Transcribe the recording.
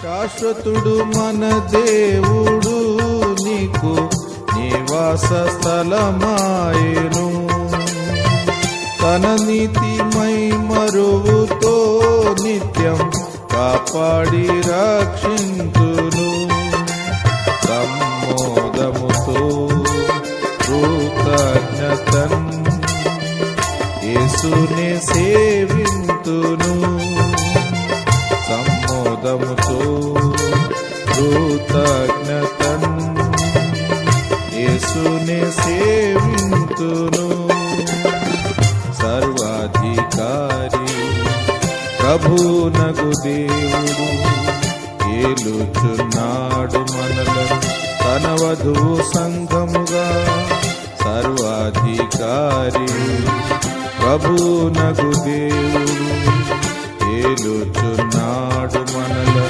శాశ్వతుడు మన దేవుడు నీకు నివాస స్థలమాయెను. తన నీతిమై మరువుతో నిత్యం కాపాడి రక్షింతును. సమ్మోదముతో కృతజ్ఞతన్ యేసునే సేవింతును. సమ్మోదముతో కృతజ్ఞతన్ యేసునే సేవింతును. సర్వాధికారి ప్రభునగు దేవుడు ఏలుచున్నాడు మనలను తన వధువు సంఘముగా. సర్వాధికారి ప్రభునగు దేవుడు ఏలుచున్నాడు మనలను